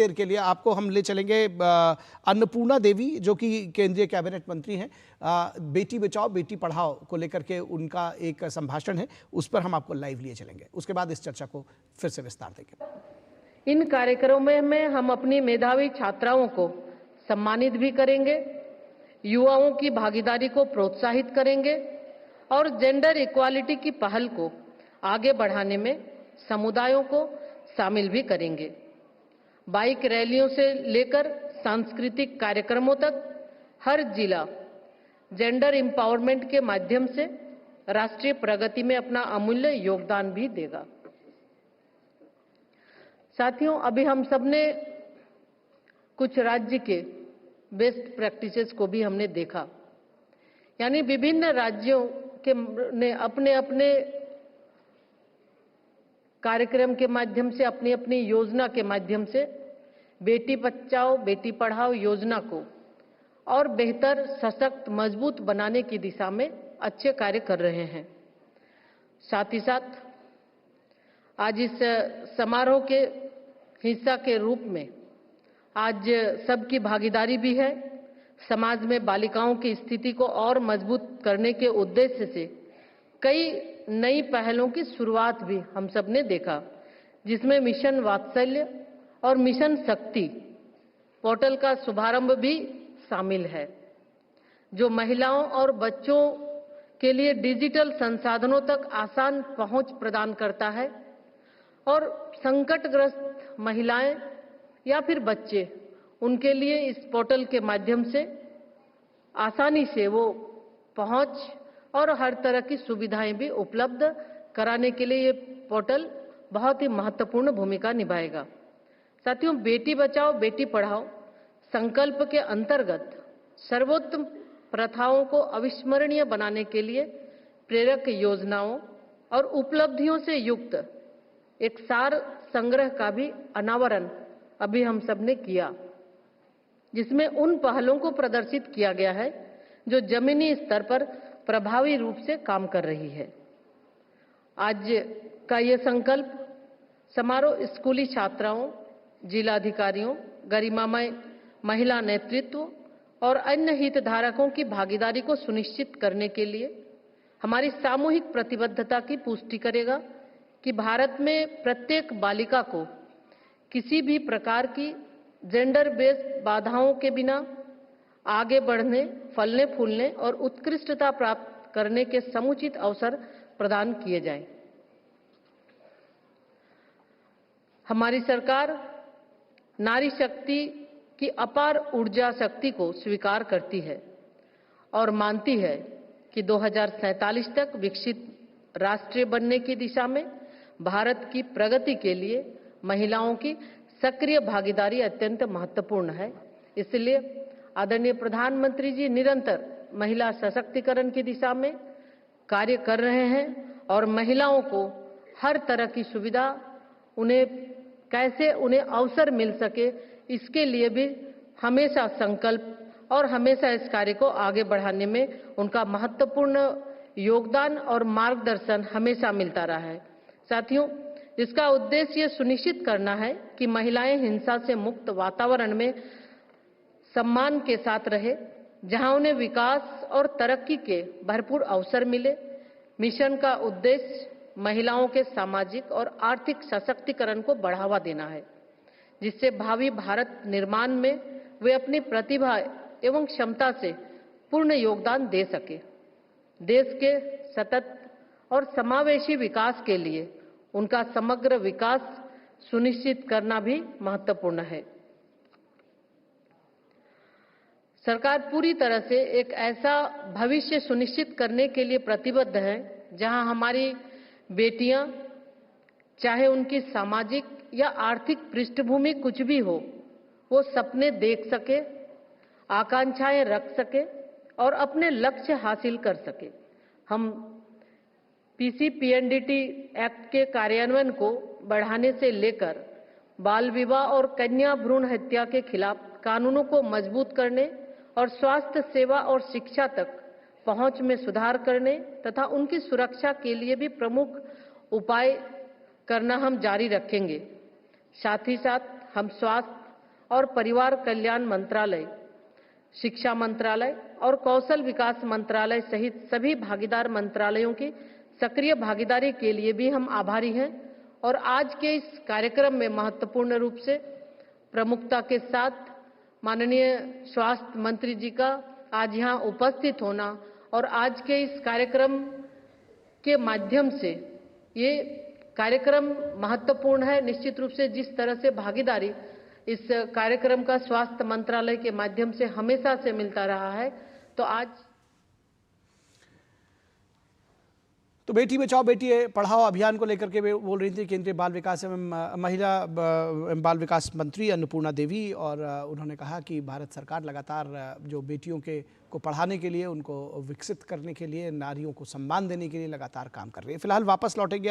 देर के लिए आपको हम ले चलेंगे अन्नपूर्णा देवी, जो कि केंद्रीय कैबिनेट मंत्री हैं। बेटी बचाओ बेटी पढ़ाओ को लेकर के उनका एक संभाषण है, उस पर हम आपको लाइव लिए चलेंगे। उसके बाद इस चर्चा को फिर से विस्तार देंगे। इन कार्यक्रमों में हम अपनी मेधावी छात्राओं को सम्मानित भी करेंगे, युवाओं की भागीदारी को प्रोत्साहित करेंगे और जेंडर इक्वालिटी की पहल को आगे बढ़ाने में समुदायों को शामिल भी करेंगे। बाइक रैलियों से लेकर सांस्कृतिक कार्यक्रमों तक हर जिला जेंडर एम्पावरमेंट के माध्यम से राष्ट्रीय प्रगति में अपना अमूल्य योगदान भी देगा। साथियों, अभी हम सबने कुछ राज्य के बेस्ट प्रैक्टिसेस को भी हमने देखा, यानी विभिन्न राज्यों के ने अपने अपने कार्यक्रम के माध्यम से, अपनी अपनी योजना के माध्यम से बेटी बचाओ बेटी पढ़ाओ योजना को और बेहतर, सशक्त, मजबूत बनाने की दिशा में अच्छे कार्य कर रहे हैं। साथ ही साथ आज इस समारोह के हिस्सा के रूप में आज सबकी भागीदारी भी है। समाज में बालिकाओं की स्थिति को और मजबूत करने के उद्देश्य से कई नई पहलों की शुरुआत भी हम सब ने देखा, जिसमें मिशन वात्सल्य और मिशन शक्ति पोर्टल का शुभारंभ भी शामिल है, जो महिलाओं और बच्चों के लिए डिजिटल संसाधनों तक आसान पहुंच प्रदान करता है और संकटग्रस्त महिलाएं या फिर बच्चे, उनके लिए इस पोर्टल के माध्यम से आसानी से वो पहुंच और हर तरह की सुविधाएं भी उपलब्ध कराने के लिए ये पोर्टल बहुत ही महत्वपूर्ण भूमिका निभाएगा। साथियों, बेटी बचाओ बेटी पढ़ाओ संकल्प के अंतर्गत सर्वोत्तम प्रथाओं को अविस्मरणीय बनाने के लिए प्रेरक योजनाओं और उपलब्धियों से युक्त एक सार संग्रह का भी अनावरण अभी हम सब ने किया, जिसमें उन पहलों को प्रदर्शित किया गया है जो जमीनी स्तर पर प्रभावी रूप से काम कर रही है। आज का ये संकल्प समारोह स्कूली छात्राओं, जिलाधिकारियों, गरिमामय महिला नेतृत्व और अन्य हितधारकों की भागीदारी को सुनिश्चित करने के लिए हमारी सामूहिक प्रतिबद्धता की पुष्टि करेगा कि भारत में प्रत्येक बालिका को किसी भी प्रकार की जेंडर बेस्ड बाधाओं के बिना आगे बढ़ने, फलने फूलने और उत्कृष्टता प्राप्त करने के समुचित अवसर प्रदान किए जाएं। हमारी सरकार नारी शक्ति की अपार ऊर्जा शक्ति को स्वीकार करती है और मानती है कि 2047 तक विकसित राष्ट्र बनने की दिशा में भारत की प्रगति के लिए महिलाओं की सक्रिय भागीदारी अत्यंत महत्वपूर्ण है। इसलिए आदरणीय प्रधानमंत्री जी निरंतर महिला सशक्तिकरण की दिशा में कार्य कर रहे हैं और महिलाओं को हर तरह की सुविधा, उन्हें अवसर मिल सके, इसके लिए भी हमेशा संकल्प और हमेशा इस कार्य को आगे बढ़ाने में उनका महत्वपूर्ण योगदान और मार्गदर्शन हमेशा मिलता रहा है। साथियों, इसका उद्देश्य सुनिश्चित करना है कि महिलाएं हिंसा से मुक्त वातावरण में सम्मान के साथ रहे, जहां उन्हें विकास और तरक्की के भरपूर अवसर मिले। मिशन का उद्देश्य महिलाओं के सामाजिक और आर्थिक सशक्तिकरण को बढ़ावा देना है, जिससे भावी भारत निर्माण में वे अपनी प्रतिभा एवं क्षमता से पूर्ण योगदान दे सके। देश के सतत और समावेशी विकास के लिए उनका समग्र विकास सुनिश्चित करना भी महत्वपूर्ण है। सरकार पूरी तरह से एक ऐसा भविष्य सुनिश्चित करने के लिए प्रतिबद्ध है जहां हमारी बेटियां, चाहे उनकी सामाजिक या आर्थिक पृष्ठभूमि कुछ भी हो, वो सपने देख सके, आकांक्षाएं रख सके और अपने लक्ष्य हासिल कर सके। हम पीसीपीएनडीटी एक्ट के कार्यान्वयन को बढ़ाने से लेकर बाल विवाह और कन्या भ्रूण हत्या के खिलाफ कानूनों को मजबूत करने और स्वास्थ्य सेवा और शिक्षा तक पहुंच में सुधार करने तथा उनकी सुरक्षा के लिए भी प्रमुख उपाय करना हम जारी रखेंगे। साथ ही साथ हम स्वास्थ्य और परिवार कल्याण मंत्रालय, शिक्षा मंत्रालय और कौशल विकास मंत्रालय सहित सभी भागीदार मंत्रालयों की सक्रिय भागीदारी के लिए भी हम आभारी हैं। और आज के इस कार्यक्रम में महत्वपूर्ण रूप से प्रमुखता के साथ माननीय स्वास्थ्य मंत्री जी का आज यहाँ उपस्थित होना और आज के इस कार्यक्रम के माध्यम से ये कार्यक्रम महत्वपूर्ण है। निश्चित रूप से जिस तरह से भागीदारी इस कार्यक्रम का स्वास्थ्य मंत्रालय के माध्यम से हमेशा से मिलता रहा है, तो आज तो बेटी बचाओ बेटी पढ़ाओ अभियान को लेकर के वे बोल रही थी केंद्रीय बाल विकास एवं महिला एवं बाल विकास मंत्री अन्नपूर्णा देवी। और उन्होंने कहा कि भारत सरकार लगातार जो बेटियों को पढ़ाने के लिए, उनको विकसित करने के लिए, नारियों को सम्मान देने के लिए लगातार काम कर रही है। फिलहाल वापस लौटेंगे